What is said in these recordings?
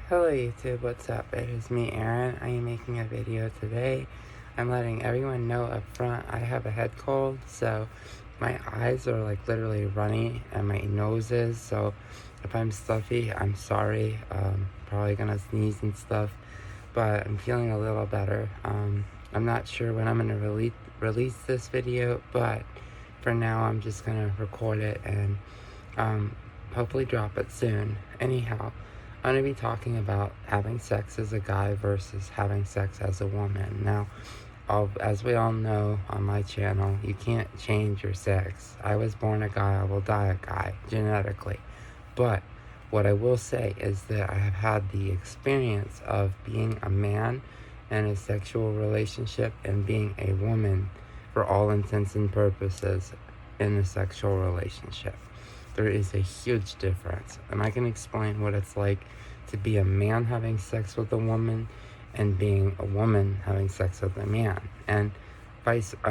Hello YouTube, what's up? It is me, Aaron. I am making a video today. I'm letting everyone know up front I have a head cold, so my eyes are like literally runny and my nose is, so if I'm stuffy, I'm sorry. Probably gonna sneeze and stuff, but I'm feeling a little better. I'm not sure when I'm gonna release this video, but for now I'm just gonna record it and hopefully drop it soon. Anyhow, I'm going to be talking about having sex as a guy versus having sex as a woman. Now, as we all know on my channel, you can't change your sex. I was born a guy, I will die a guy, genetically. But what I will say is that I have had the experience of being a man in a sexual relationship and being a woman for all intents and purposes in a sexual relationship. There is a huge difference, and I can explain what it's like to be a man having sex with a woman and being a woman having sex with a man, and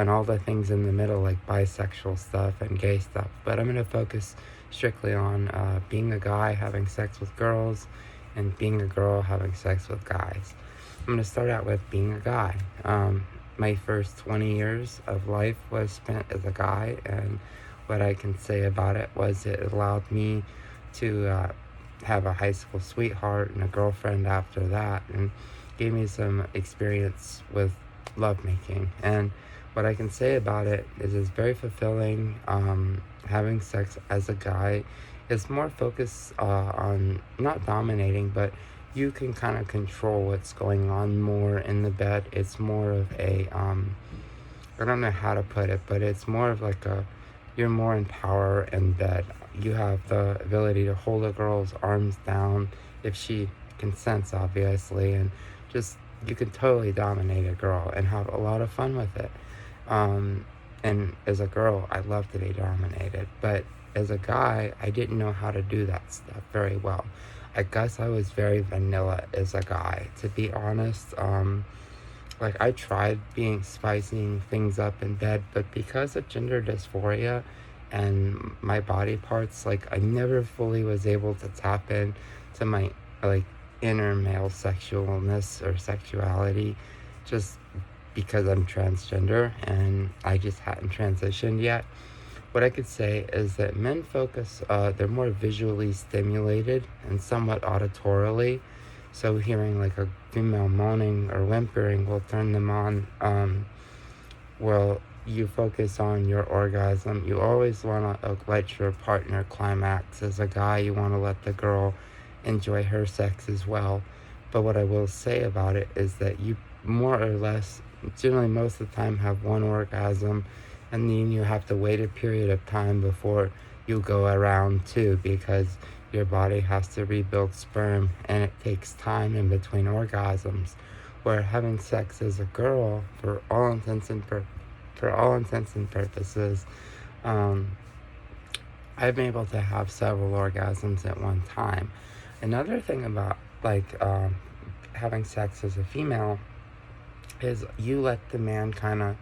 all the things in the middle, like bisexual stuff and gay stuff. But I'm going to focus strictly on being a guy having sex with girls and being a girl having sex with guys. I'm going to start out with being a guy. My first 20 years of life was spent as a guy, and what I can say about it was it allowed me to have a high school sweetheart and a girlfriend after that, and gave me some experience with lovemaking. And what I can say about it is it's very fulfilling. Having sex as a guy is more focused on not dominating, but you can kind of control what's going on more in the bed. It's more of a I don't know how to put it, but it's more of like you're more in power in bed. You have the ability to hold a girl's arms down if she consents, obviously, and just you can totally dominate a girl and have a lot of fun with it. And as a girl, I love to be dominated, but as a guy, I didn't know how to do that stuff very well. I guess I was very vanilla as a guy, to be honest. Like, I tried spicing things up in bed, but because of gender dysphoria and my body parts, like, I never fully was able to tap in to my, like, inner male sexualness or sexuality, just because I'm transgender and I just hadn't transitioned yet. What I could say is that men focus, they're more visually stimulated and somewhat auditorily. So hearing like a female moaning or whimpering will turn them on. Well, you focus on your orgasm. You always want to let your partner climax. As a guy, you want to let the girl enjoy her sex as well. But what I will say about it is that you more or less, generally most of the time, have one orgasm, and then you have to wait a period of time before you go around two, because your body has to rebuild sperm and it takes time in between orgasms. Where having sex as a girl, for all intents and purposes, I've been able to have several orgasms at one time. Another thing about having sex as a female is you let the man kind of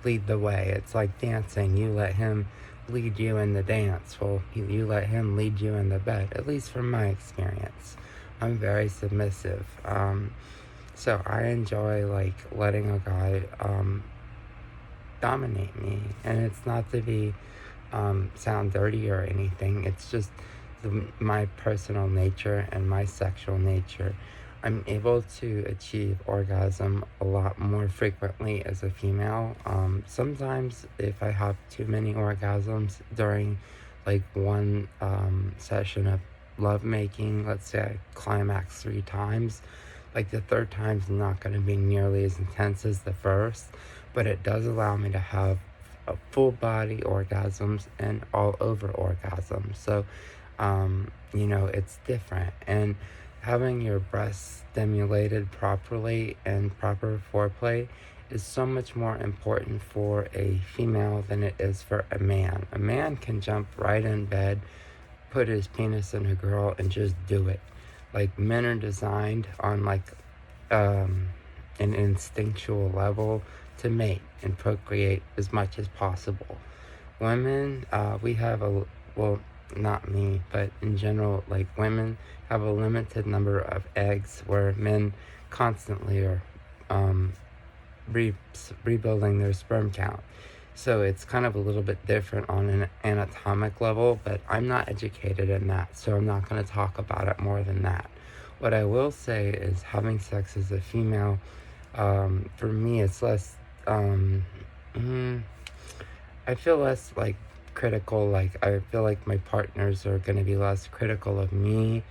lead the way. It's like dancing. You let him lead you in the dance. Well, you let him lead you in the bed, at least from my experience. I'm very submissive. So I enjoy like letting a guy dominate me. And it's not to be sound dirty or anything. It's just my personal nature and my sexual nature. I'm able to achieve orgasm a lot more frequently as a female. Sometimes if I have too many orgasms during like one session of lovemaking, let's say I climax 3 times, like the third time's not going to be nearly as intense as the first, but it does allow me to have a full body orgasms and all over orgasms. So, it's different. And having your breasts stimulated properly and proper foreplay is so much more important for a female than it is for a man. A man can jump right in bed, put his penis in a girl, and just do it. Like, men are designed on an instinctual level to mate and procreate as much as possible. Women, we have not me, but in general, like women have a limited number of eggs, where men constantly are um, rebuilding their sperm count. So it's kind of a little bit different on an anatomic level, but I'm not educated in that, so I'm not going to talk about it more than that. What I will say is having sex as a female, for me, it's less, mm, I feel less like critical. Like, I feel like my partners are going to be less critical of me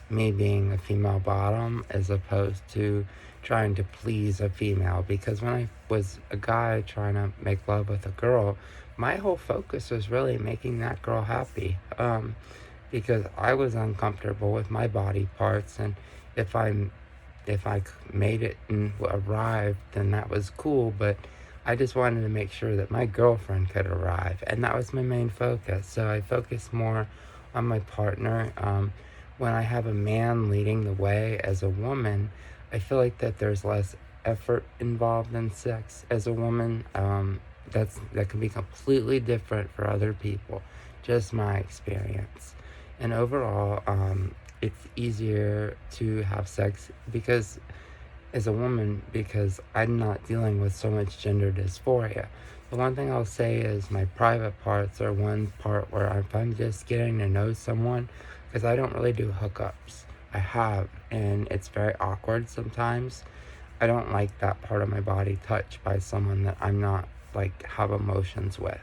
being a female bottom, as opposed to trying to please a female. Because when I was a guy trying to make love with a girl, my whole focus was really making that girl happy. Because I was uncomfortable with my body parts, and if I made it and arrived, then that was cool. But I just wanted to make sure that my girlfriend could arrive, and that was my main focus. So I focused more on my partner. When I have a man leading the way as a woman, I feel like that there's less effort involved in sex as a woman. That can be completely different for other people, just my experience. And overall, it's easier to have sex because as a woman, because I'm not dealing with so much gender dysphoria. The one thing I'll say is my private parts are one part where if I'm just getting to know someone, because I don't really do hookups. I have, and it's very awkward sometimes. I don't like that part of my body touched by someone that I'm not, like, have emotions with.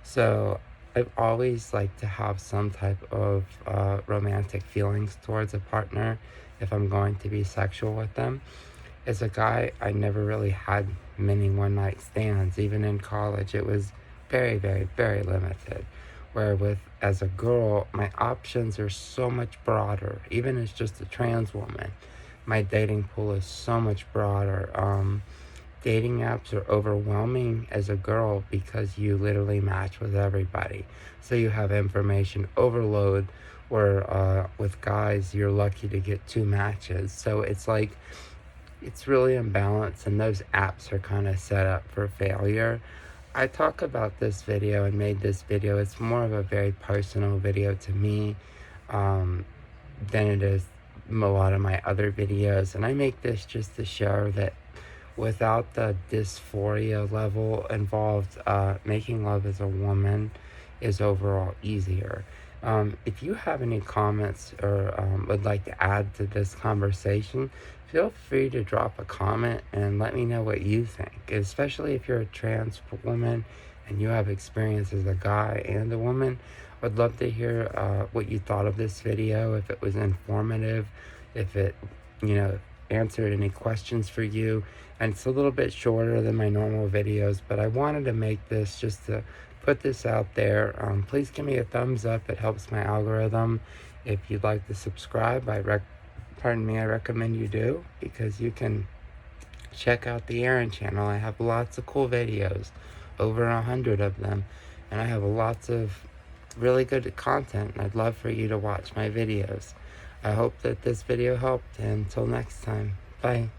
So I've always liked to have some type of romantic feelings towards a partner if I'm going to be sexual with them. As a guy, I never really had many one night stands. Even in college, it was very, very, very limited. Where as a girl, my options are so much broader. Even as just a trans woman, my dating pool is so much broader. Dating apps are overwhelming as a girl because you literally match with everybody. So you have information overload, where with guys, you're lucky to get 2 matches. So it's like, it's really imbalanced, and those apps are kind of set up for failure. I talk about this video and made this video. It's more of a very personal video to me, than it is a lot of my other videos. And I make this just to show that without the dysphoria level involved, making love as a woman is overall easier. If you have any comments or would like to add to this conversation, feel free to drop a comment and let me know what you think, especially if you're a trans woman and you have experience as a guy and a woman. I'd love to hear what you thought of this video, if it was informative, if it, answered any questions for you. And it's a little bit shorter than my normal videos, but I wanted to make this just to put this out there. Please give me a thumbs up. It helps my algorithm. If you'd like to subscribe, I recommend you do, because you can check out the Aaron channel. I have lots of cool videos, over 100 of them, and I have lots of really good content, and I'd love for you to watch my videos. I hope that this video helped, and until next time, bye.